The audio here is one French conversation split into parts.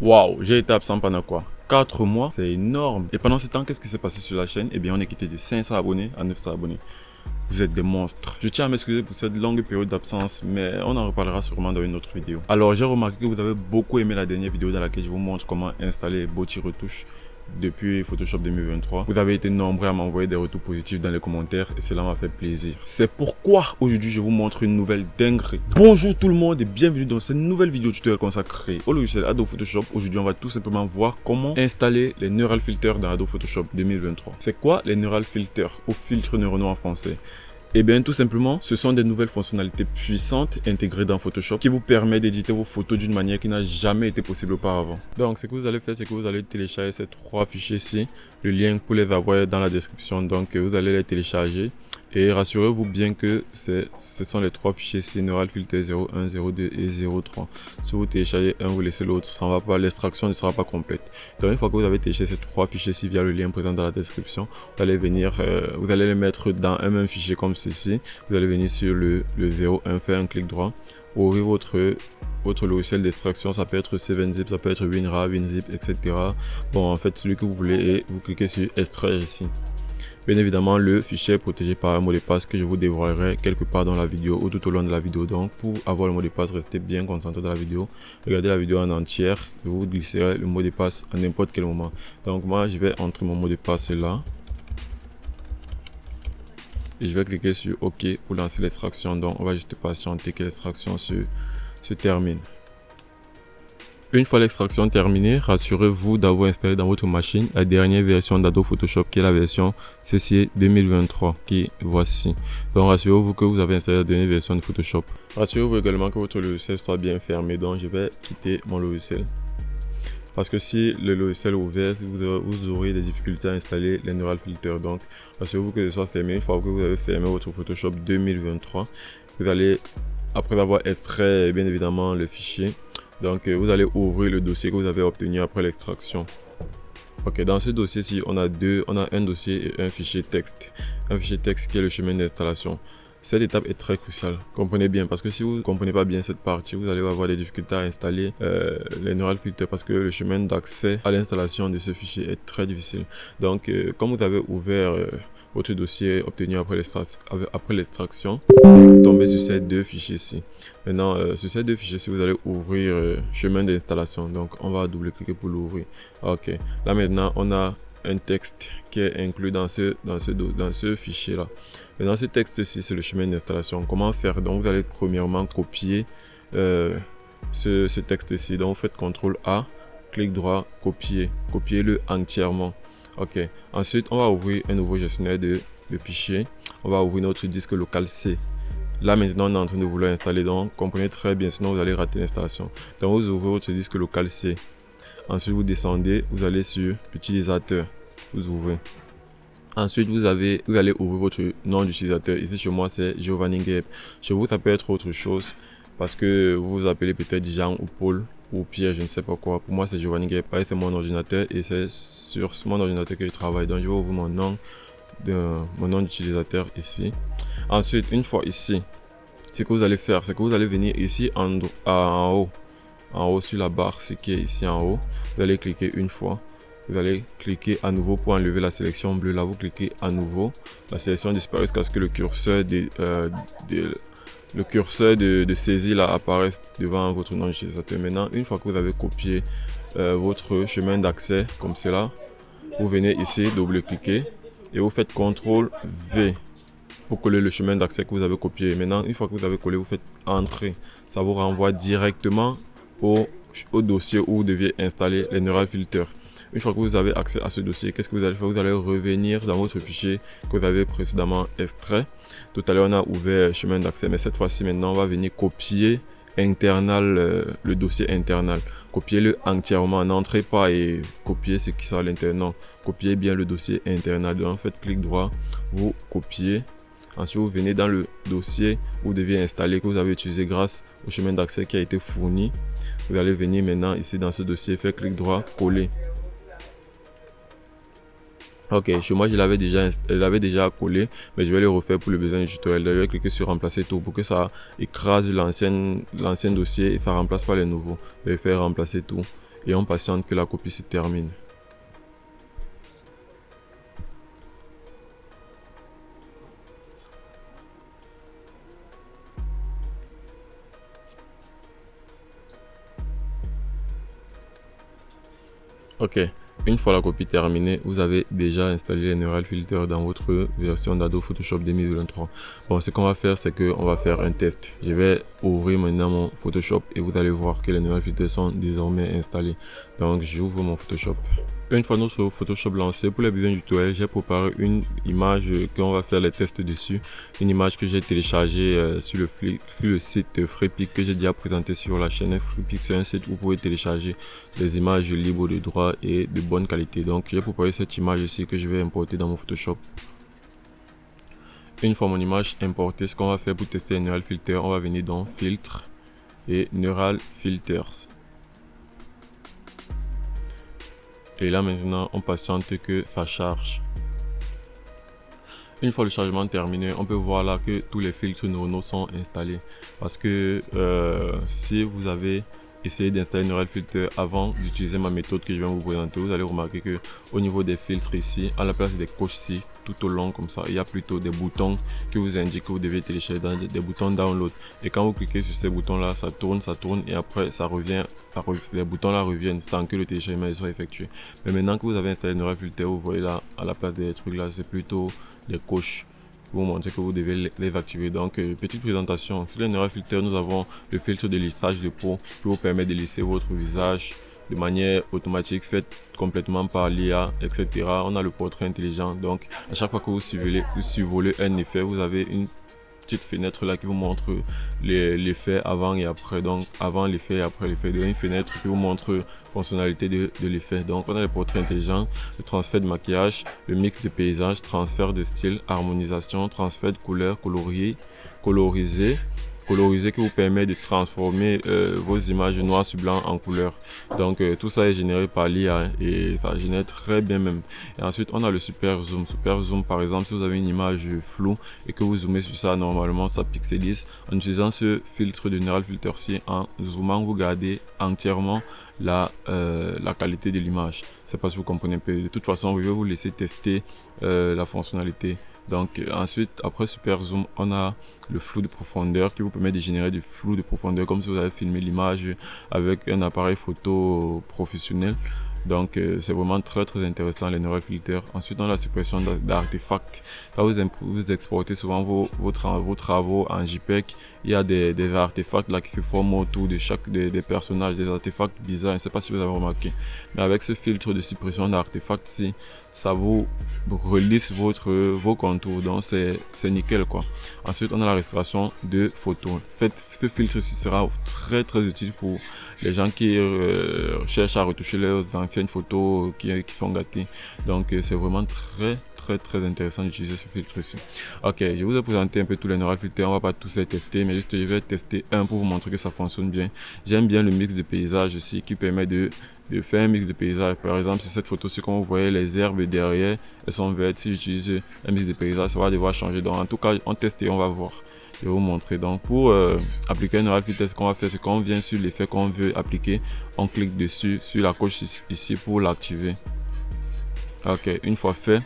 Waouh, j'ai été absent pendant quoi? 4 mois, c'est énorme. Et pendant ce temps, qu'est-ce qui s'est passé sur la chaîne? Eh bien, on est quitté de 500 abonnés à 900 abonnés. Vous êtes des monstres. Je tiens à m'excuser pour cette longue période d'absence, mais on en reparlera sûrement dans une autre vidéo. Alors, j'ai remarqué que vous avez beaucoup aimé la dernière vidéo dans laquelle je vous montre comment installer Boti Retouche depuis Photoshop 2023. Vous avez été nombreux à m'envoyer des retours positifs dans les commentaires et cela m'a fait plaisir. C'est pourquoi aujourd'hui je vous montre une nouvelle dinguerie. Bonjour tout le monde et bienvenue dans cette nouvelle vidéo tutoriel consacrée au logiciel Adobe Photoshop. Aujourd'hui on va tout simplement voir comment installer les Neural Filters dans Adobe Photoshop 2023. C'est quoi les Neural Filters ou filtres neuronaux en français? Eh bien, tout simplement, ce sont des nouvelles fonctionnalités puissantes intégrées dans Photoshop qui vous permettent d'éditer vos photos d'une manière qui n'a jamais été possible auparavant. Donc, ce que vous allez faire, c'est que vous allez télécharger ces 3 fichiers ici. Le lien pour les avoir dans la description. Donc, vous allez les télécharger. Et rassurez-vous bien que ce sont les 3 fichiers ici, Neural Filter 01, 02 et 03. Si vous téléchargez un, vous laissez l'autre, ça ne va pas, l'extraction ne sera pas complète. Donc une fois que vous avez téléchargé ces 3 fichiers ici via le lien présent dans la description, vous allez venir, vous allez les mettre dans un même fichier comme ceci. Vous allez venir sur le 01, faire un clic droit, ouvrir votre logiciel d'extraction, ça peut être 7zip, ça peut être WinRAR, WinZip, etc. Bon, en fait, celui que vous voulez et vous cliquez sur extraire ici. Bien évidemment, le fichier est protégé par un mot de passe que je vous dévoilerai quelque part dans la vidéo ou tout au long de la vidéo. Donc, pour avoir le mot de passe, restez bien concentré dans la vidéo. Regardez la vidéo en entière et vous glisserez le mot de passe à n'importe quel moment. Donc, moi, je vais entrer mon mot de passe là. Et je vais cliquer sur OK pour lancer l'extraction. Donc, on va juste patienter que l'extraction se termine. Une fois l'extraction terminée, rassurez-vous d'avoir installé dans votre machine la dernière version d'Adobe Photoshop qui est la version CC 2023 qui voici. Donc rassurez-vous que vous avez installé la dernière version de Photoshop. Rassurez-vous également que votre logiciel soit bien fermé. Donc je vais quitter mon logiciel. Parce que si le logiciel est ouvert, vous aurez des difficultés à installer les Neural Filters. Donc rassurez-vous que ce soit fermé. Une fois que vous avez fermé votre Photoshop 2023, vous allez, après avoir extrait bien évidemment le fichier, donc vous allez ouvrir le dossier que vous avez obtenu après l'extraction. Ok, dans ce dossier-ci, on a un dossier et un fichier texte. Un fichier texte qui est le chemin d'installation. Cette étape est très cruciale. Comprenez bien, parce que si vous ne comprenez pas bien cette partie, vous allez avoir des difficultés à installer les Neural Filters parce que le chemin d'accès à l'installation de ce fichier est très difficile. Donc, comme vous avez ouvert votre dossier obtenu après l'extraction, vous tombez sur ces 2 fichiers ici. Maintenant, sur ces 2 fichiers-ci, vous allez ouvrir chemin d'installation. Donc, on va double-cliquer pour l'ouvrir. Ok, là maintenant, on a un texte qui est inclus dans ce fichier là. Maintenant, ce texte-ci, c'est le chemin d'installation. Comment faire? Donc, vous allez premièrement copier ce texte-ci. Donc, vous faites CTRL A, clic droit, copiez-le entièrement. Ok, ensuite, on va ouvrir un nouveau gestionnaire de fichiers. On va ouvrir notre disque local C. Là, maintenant, on est en train de vouloir installer. Donc, comprenez très bien, sinon vous allez rater l'installation. Donc, vous ouvrez votre disque local C. Ensuite, vous descendez, vous allez sur utilisateur, vous ouvrez. Ensuite, vous allez ouvrir votre nom d'utilisateur. Ici, chez moi, c'est Giovanni Gueb. Chez vous, ça peut être autre chose parce que vous vous appelez peut-être Jean ou Paul ou Pierre, je ne sais pas quoi. Pour moi, c'est Giovanni Gueb. C'est mon ordinateur et c'est sur mon ordinateur que je travaille. Donc, je vais ouvrir mon nom d'utilisateur ici. Ensuite, une fois ici, ce que vous allez faire, c'est que vous allez venir ici en haut sur la barre, ce qui est ici en haut. Vous allez cliquer une fois. Vous allez cliquer à nouveau pour enlever la sélection bleue. Là, vous cliquez à nouveau. La sélection disparaît jusqu'à ce que le curseur de saisie là apparaisse devant votre nom d'utilisateur. Maintenant, une fois que vous avez copié votre chemin d'accès comme cela, vous venez ici, double-cliquer et vous faites CTRL V pour coller le chemin d'accès que vous avez copié. Maintenant, une fois que vous avez collé, vous faites Entrée. Ça vous renvoie directement au dossier où vous deviez installer les Neural Filters. Une fois que vous avez accès à ce dossier, qu'est-ce que vous allez faire? Vous allez revenir dans votre fichier que vous avez précédemment extrait. Tout à l'heure, on a ouvert chemin d'accès, mais cette fois-ci, maintenant, on va venir copier le dossier internal. Copiez-le entièrement. N'entrez pas et copiez ce qui sera à l'intérieur. Non, copiez bien le dossier internal. Donc, faites clic droit, vous copiez. Ensuite, vous venez dans le dossier où vous deviez installer, que vous avez utilisé grâce au chemin d'accès qui a été fourni. Vous allez venir maintenant ici dans ce dossier, faire clic droit, coller. Ok, chez moi je l'avais déjà collé, mais je vais le refaire pour le besoin du tutoriel. Je vais cliquer sur remplacer tout pour que ça écrase l'ancien dossier et ça remplace pas les nouveaux. Je vais faire remplacer tout et on patiente que la copie se termine. Ok, une fois la copie terminée, vous avez déjà installé les Neural Filter dans votre version d'Adobe Photoshop 2023. Bon, ce qu'on va faire, c'est qu'on va faire un test. Je vais ouvrir maintenant mon Photoshop et vous allez voir que les Neural Filter sont désormais installés. Donc, j'ouvre mon Photoshop. Une fois notre Photoshop lancé, pour les besoins du tutoriel, j'ai préparé une image qu'on va faire les tests dessus. Une image que j'ai téléchargée sur le site Freepik que j'ai déjà présenté sur la chaîne. Freepik, c'est un site où vous pouvez télécharger des images libres de droit et de bonne qualité. Donc, j'ai préparé cette image ici que je vais importer dans mon Photoshop. Une fois mon image importée, ce qu'on va faire pour tester les Neural Filter, on va venir dans Filtre et Neural Filters. Et là maintenant, on patiente que ça charge. Une fois le chargement terminé, on peut voir là que tous les filtres neuronaux sont installés. Parce que si vous avez essayé d'installer Neural Filter avant d'utiliser ma méthode que je viens vous présenter, vous allez remarquer que au niveau des filtres ici, à la place des coches ici, tout au long comme ça, il y a plutôt des boutons qui vous indiquent que vous devez télécharger des boutons download. Et quand vous cliquez sur ces boutons là, ça tourne et après ça revient. Les boutons là reviennent sans que le téléchargement soit effectué. Mais maintenant que vous avez installé Neural Filter, vous voyez là à la place des trucs là, c'est plutôt des coches pour vous montrer que vous devez les activer. Donc petite présentation, sur les Neural Filter, nous avons le filtre de lissage de peau qui vous permet de lisser votre visage de manière automatique, faite complètement par l'IA, etc. On a le portrait intelligent, donc à chaque fois que vous survolez un effet, vous avez une petite fenêtre là qui vous montre l'effet avant et après, donc avant l'effet et après l'effet, une fenêtre qui vous montre fonctionnalité de l'effet. Donc on a le portrait intelligent, le transfert de maquillage, le mix de paysage, transfert de style, harmonisation, transfert de couleurs, colorisé qui vous permet de transformer vos images noir sur blanc en couleur. Donc tout ça est généré par l'IA et ça génère très bien même. Et ensuite on a le super zoom. Super zoom, par exemple, si vous avez une image floue et que vous zoomez sur ça, normalement ça pixelise. En utilisant ce filtre de Neural Filter ci, en zoomant, vous gardez entièrement la qualité de l'image. C'est pas si vous comprenez un peu. De toute façon, je vais vous laisser tester la fonctionnalité. Donc ensuite, après super zoom, on a le flou de profondeur qui vous permet de générer du flou de profondeur comme si vous avez filmé l'image avec un appareil photo professionnel. Donc c'est vraiment très intéressant les Neural Filter. Ensuite on a la suppression d'artefacts. Quand vous exportez souvent vos travaux en JPEG, il y a des artefacts là qui se forment autour de chaque des personnages, des artefacts bizarres. Je ne sais pas si vous avez remarqué, mais avec ce filtre de suppression d'artefacts, si ça vous relisse vos contours, donc c'est nickel quoi. Ensuite on a la restauration de photos. Ce filtre ci sera très utile pour les gens qui cherchent à retoucher leurs anciennes photos qui sont gâtées. Donc c'est vraiment très intéressant d'utiliser ce filtre ici. Ok, je vous ai présenté un peu tous les Neural Filter, on va pas tous les tester, mais juste je vais tester un pour vous montrer que ça fonctionne bien. J'aime bien le mix de paysages ici qui permet de faire un mix de paysages. Par exemple, sur cette photo-ci, comme vous voyez, les herbes derrière, elles sont vertes. Si j'utilise un mix de paysages, ça va devoir changer. Donc en tout cas, on teste et on va voir. Je vais vous montrer. Donc pour appliquer un Neural Filter, ce qu'on va faire, c'est qu'on vient sur l'effet qu'on veut appliquer, on clique dessus sur la coche ici pour l'activer. Ok, une fois fait,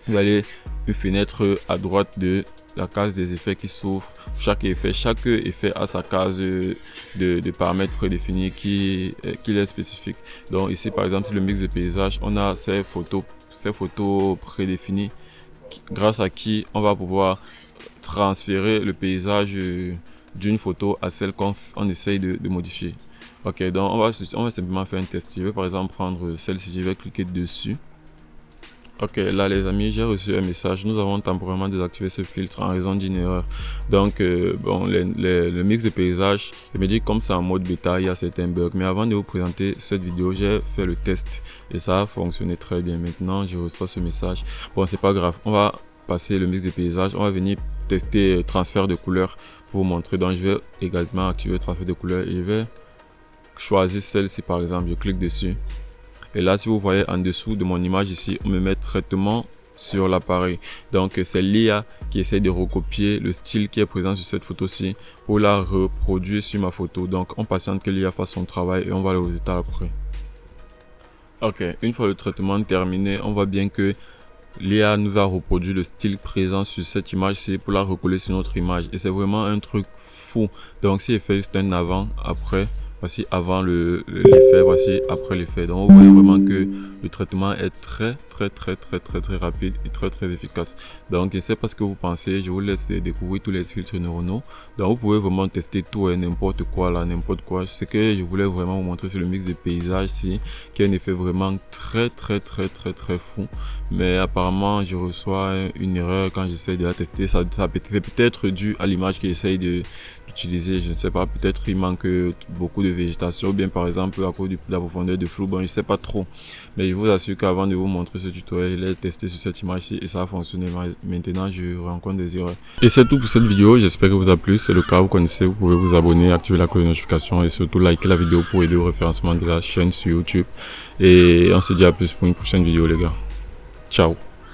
vous allez une fenêtre à droite de la case des effets qui s'ouvre. Chaque effet a sa case de paramètres prédéfinis qui est spécifique. Donc ici par exemple, sur le mix de paysage, on a ces photos prédéfinies grâce à qui on va pouvoir transférer le paysage d'une photo à celle qu'on essaye de modifier. Ok, donc on va simplement faire un test. Je vais par exemple prendre celle-ci, je vais cliquer dessus. Ok, là les amis, j'ai reçu un message. Nous avons temporairement désactivé ce filtre en raison d'une erreur. Donc bon, le mix de paysage, je me dis comme c'est en mode bêta, il y a certains bugs. Mais avant de vous présenter cette vidéo, j'ai fait le test et ça a fonctionné très bien. Maintenant, je reçois ce message. Bon, c'est pas grave. On va passer le mix de paysage. On va venir tester transfert de couleurs pour vous montrer. Donc, je vais également activer transfert de couleurs et je vais choisir celle-ci par exemple. Je clique dessus. Et là, si vous voyez en dessous de mon image ici, on me met traitement sur l'appareil. Donc, c'est l'IA qui essaie de recopier le style qui est présent sur cette photo-ci pour la reproduire sur ma photo. Donc, on patiente que l'IA fasse son travail et on va le résultat après. Ok, une fois le traitement terminé, on voit bien que l'IA nous a reproduit le style présent sur cette image-ci pour la recoller sur notre image. Et c'est vraiment un truc fou. Donc si l'effet juste un avant, après, voici avant l'effet, voici après l'effet. Donc vous voyez vraiment que le traitement est très rapide et très efficace. Donc je ne sais pas ce que vous pensez, je vous laisse découvrir tous les filtres neuronaux. Donc vous pouvez vraiment tester tout et n'importe quoi là, n'importe quoi. Ce que je voulais vraiment vous montrer sur le mix de paysages ici, qui a un effet vraiment très fou. Mais apparemment je reçois une erreur quand j'essaie de la tester. Ça peut-être dû à l'image que j'essaie d'utiliser, je ne sais pas, peut-être il manque beaucoup de végétation, ou bien par exemple à cause de la profondeur de flou, bon je sais pas trop. Mais je vous assure qu'avant de vous montrer ce tutoriel, je l'ai testé sur cette image-ci et ça a fonctionné. Maintenant je rencontre des erreurs. Et c'est tout pour cette vidéo, j'espère que vous a plu. Si c'est le cas, vous connaissez, vous pouvez vous abonner, activer la cloche de notification et surtout liker la vidéo pour aider au référencement de la chaîne sur YouTube. Et on se dit à plus pour une prochaine vidéo les gars. Ciao.